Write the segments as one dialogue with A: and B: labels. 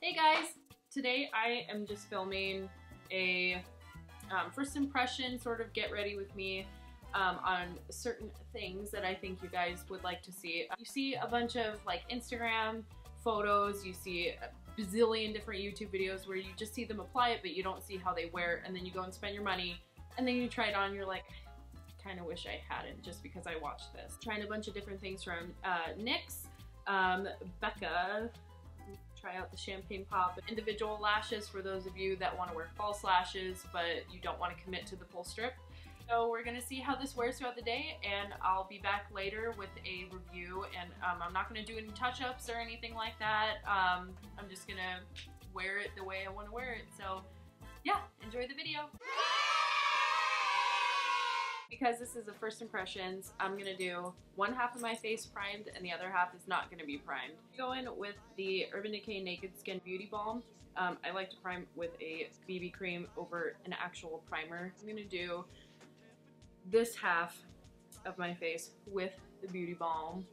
A: Hey guys! Today I am just filming a first impression, sort of get ready with me on certain things that I think you guys would like to see. You see a bunch of like Instagram photos, you see a bazillion different YouTube videos where you just see them apply it but you don't see how they wear it, and then you go and spend your money and then you try it on and you're like, I kind of wish I hadn't just because I watched this. Trying a bunch of different things from NYX, Becca, try out the champagne pop, individual lashes for those of you that want to wear false lashes but you don't want to commit to the full strip. So we're gonna see how this wears throughout the day, and I'll be back later with a review, and I'm not gonna do any touch-ups or anything like that. I'm just gonna wear it the way I want to wear it. So yeah, enjoy the video. Because this is a first impressions, I'm gonna do one half of my face primed and the other half is not gonna be primed. Go in with the Urban Decay Naked Skin Beauty Balm. I like to prime with a BB cream over an actual primer. I'm gonna do this half of my face with the beauty balm.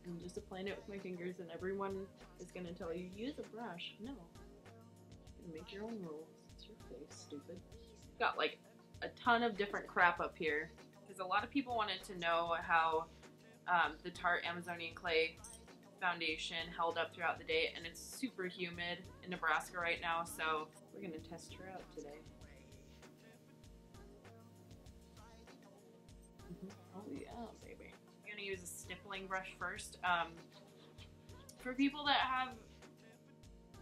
A: I'm just applying it with my fingers, and everyone is gonna tell you, use a brush. No. You make your own rules. It's your face, stupid. Got like a ton of different crap up here because a lot of people wanted to know how the Tarte Amazonian Clay foundation held up throughout the day, and it's super humid in Nebraska right now, so we're gonna test her out today. Oh yeah, baby. I'm gonna use a stippling brush first. For people that have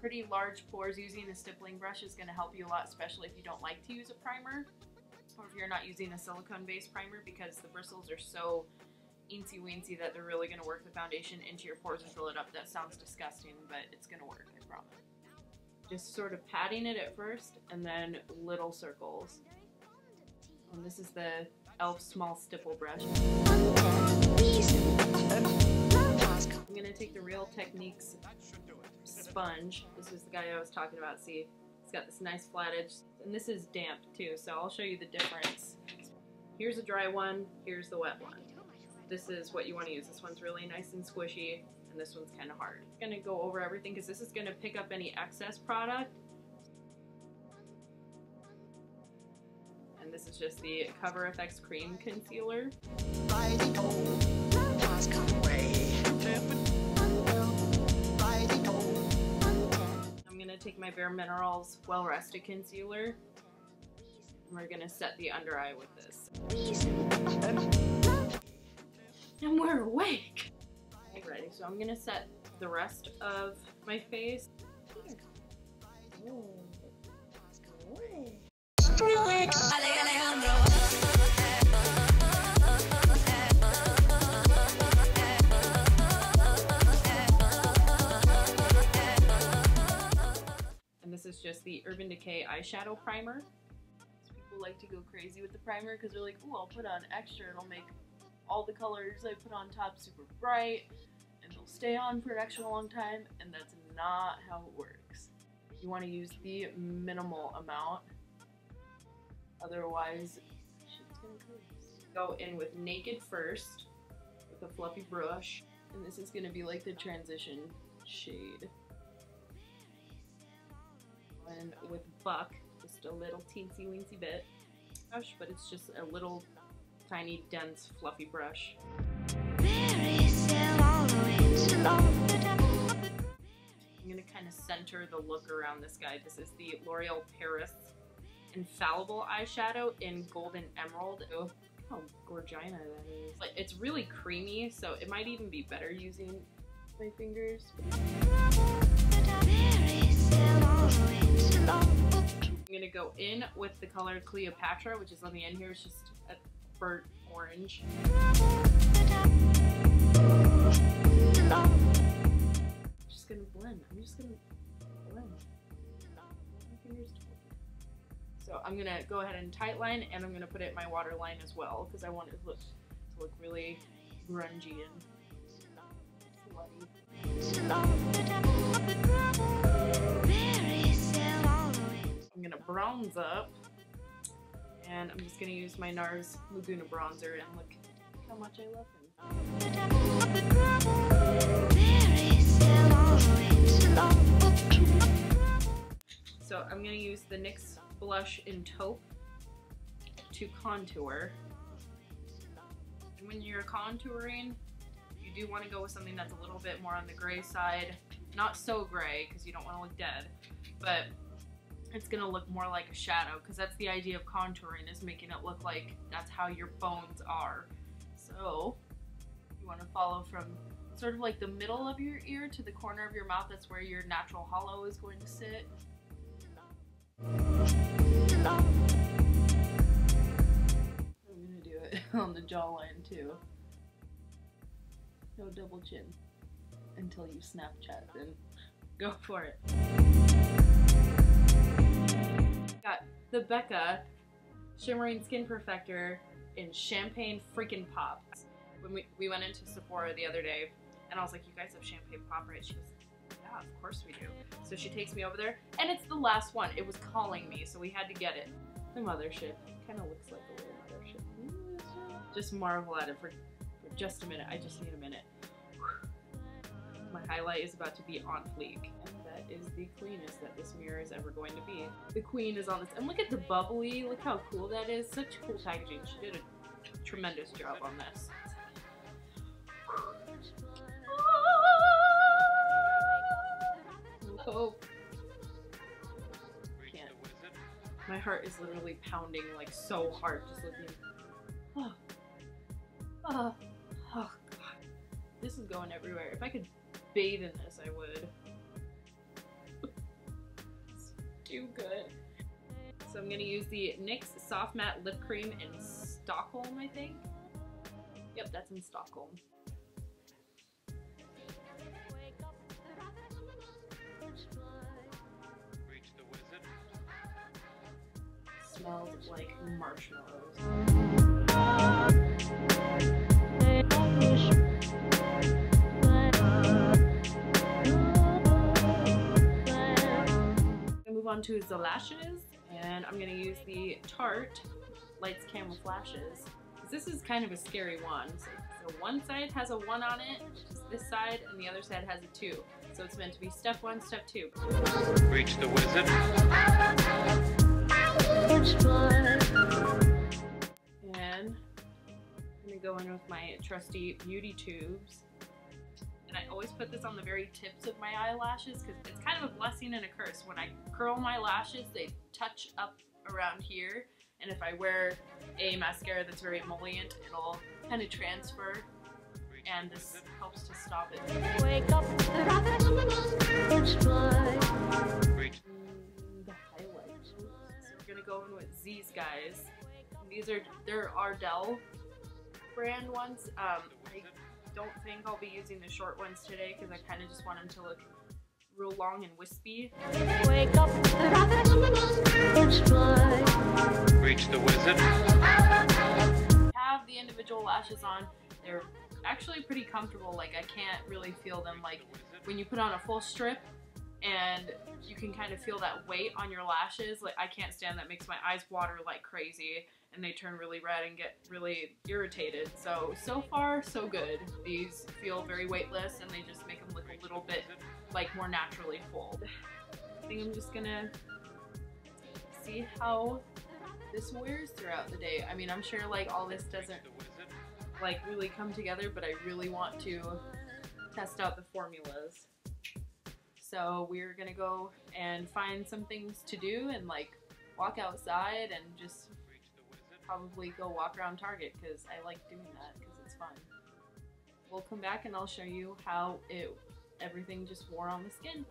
A: pretty large pores, using a stippling brush is gonna help you a lot, especially if you don't like to use a primer, or if you're not using a silicone-based primer, because the bristles are so eensy-weensy that they're really gonna work the foundation into your pores and fill it up. That sounds disgusting, but it's gonna work, I promise. Just sort of patting it at first, and then little circles. And this is the e.l.f. small stipple brush. I'm gonna take the Real Techniques sponge. This is the guy I was talking about. See, it's got this nice flat edge, and this is damp too, so I'll show you the difference. Here's a dry one, here's the wet one. This is what you want to use. This one's really nice and squishy, and this one's kind of hard. I'm gonna go over everything because this is gonna pick up any excess product. And this is just the Cover FX Cream Concealer. I'm gonna take my Bare Minerals Well Rested Concealer, and we're gonna set the under eye with this. And we're awake! Alrighty, so I'm gonna set the rest of my face. Alejandro. And this is just the Urban Decay eyeshadow primer. So people like to go crazy with the primer because they're like, oh, I'll put on extra, it'll make all the colors I put on top super bright and they'll stay on for an extra long time, and that's not how it works. You want to use the minimal amount. Otherwise, shit's gonna go in with Naked first with a fluffy brush, and this is gonna be like the transition shade. And with Buck, just a little teensy weensy bit brush, but it's just a little tiny dense fluffy brush. I'm gonna kind of center the look around this guy. This is the Loreal Paris Infallible eyeshadow in Golden Emerald. Oh, look how gorgina that is. Like, it's really creamy, so it might even be better using my fingers. I'm gonna go in with the color Cleopatra, which is on the end here. It's just a burnt orange. I'm just gonna blend. I'm just gonna blend. My fingers. So I'm gonna go ahead and tightline, and I'm gonna put it in my waterline as well because I want it to look really grungy and slutty. I'm gonna bronze up, and I'm just gonna use my NARS Laguna bronzer, and look how much I love him. use the NYX blush in Taupe to contour. And when you're contouring, you do want to go with something that's a little bit more on the gray side. Not so gray, because you don't want to look dead, but it's gonna look more like a shadow, because that's the idea of contouring, is making it look like that's how your bones are. So you want to follow from sort of like the middle of your ear to the corner of your mouth. That's where your natural hollow is going to sit. I'm gonna do it on the jawline too. No double chin until you Snapchat, then go for it. Got the Becca Shimmering Skin Perfector in Champagne freaking Pop. When we went into Sephora the other day, and I was like, you guys have Champagne Pop, right? She goes, yeah, of course we do. So she takes me over there, and it's the last one. It was calling me, so we had to get it. The mothership. Kind of looks like a little mothership. Just marvel at it for just a minute. I just need a minute. My highlight is about to be on fleek. And that is the cleanest that this mirror is ever going to be. The queen is on this. And look at the bubbly. Look how cool that is. Such cool packaging. She did a tremendous job on this. Oh. Can't. My heart is literally pounding like so hard just looking. Oh. Oh. Oh god. This is going everywhere. If I could bathe in this, I would. It's too good. So I'm gonna use the NYX Soft Matte Lip Cream in Stockholm, I think. Yep, that's in Stockholm. Smells like marshmallows. Move on to the lashes, and I'm gonna use the Tarte Lights Camel Flashes. This is kind of a scary one. So one side has a 1 on it, which is this side, and the other side has a 2. So it's meant to be step 1, step 2.
B: Reach the wizard.
A: And I'm gonna go in with my trusty beauty tubes. And I always put this on the very tips of my eyelashes because it's kind of a blessing and a curse. When I curl my lashes, they touch up around here. And if I wear a mascara that's very emollient, it'll kind of transfer. And this helps to stop it. Wake up. The highlights. So we're gonna go in with these guys. They're Ardell brand ones. I don't think I'll be using the short ones today because I kind of just want them to look real long and wispy. Wake up.
B: Reach the wizard.
A: Have the individual lashes on. They're actually pretty comfortable. Like I can't really feel them. Like when you put on a full strip and you can kind of feel that weight on your lashes. Like I can't stand that. It makes my eyes water like crazy and they turn really red and get really irritated. So far so good. These feel very weightless and they just make them look a little bit like more naturally full. I think I'm just gonna see how this wears throughout the day. I mean, I'm sure like all this doesn't like really come together, but I really want to test out the formulas. So we're gonna go and find some things to do and like walk outside and just probably go walk around Target because I like doing that because it's fun. We'll come back and I'll show you how everything just wore on the skin.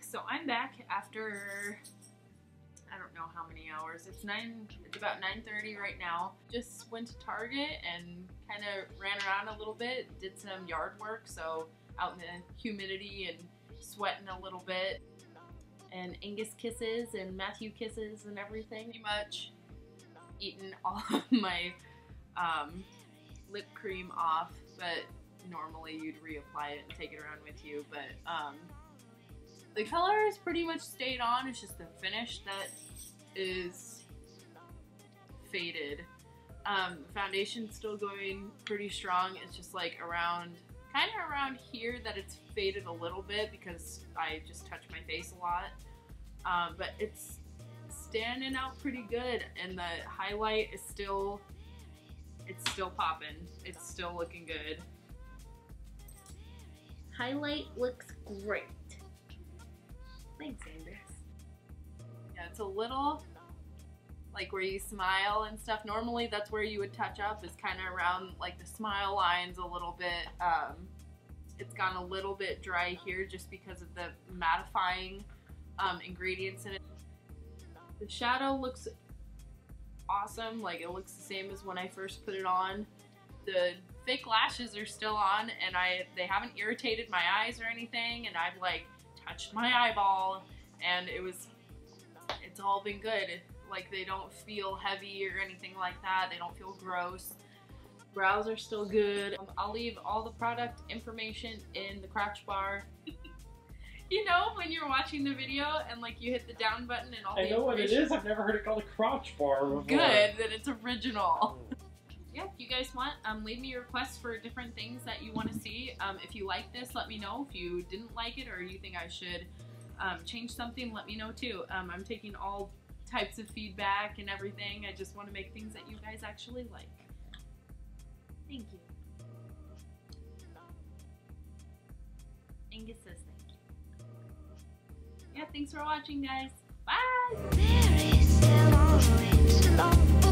A: So I'm back after I don't know how many hours. It's about 9:30 right now. Just went to Target and kind of ran around a little bit, did some yard work, so out in the humidity and sweating a little bit. And Angus kisses and Matthew kisses and everything. Pretty much eaten all of my lip cream off, but normally you'd reapply it and take it around with you. But the color has pretty much stayed on. It's just the finish that is faded. Foundation's still going pretty strong. It's just like around kind of around here that it's faded a little bit because I just touch my face a lot. But it's standing out pretty good, and the highlight is still, it's still popping. It's still looking good.
C: Highlight looks great. Thanks, Anders.
A: Yeah, it's a little like where you smile and stuff. Normally that's where you would touch up, is kind of around like the smile lines a little bit. It's gone a little bit dry here just because of the mattifying ingredients in it. The shadow looks awesome. Like, it looks the same as when I first put it on. The fake lashes are still on, and they haven't irritated my eyes or anything, and I've like touched my eyeball, and it's all been good. Like, they don't feel heavy or anything like that. They don't feel gross. Brows are still good. I'll leave all the product information in the crotch bar. You know, when you're watching the video and like you hit the down button and all the information.
D: I know what it is. I've never heard it called a crotch bar before.
A: Good, that it's original. Yeah, if you guys want, leave me requests for different things that you want to see. If you like this, let me know. If you didn't like it or you think I should change something, let me know too. I'm taking all types of feedback and everything. I just want to make things that you guys actually like.
C: Thank you. Angus says thank you.
A: Yeah, thanks for watching, guys. Bye!
E: There is a long way to long.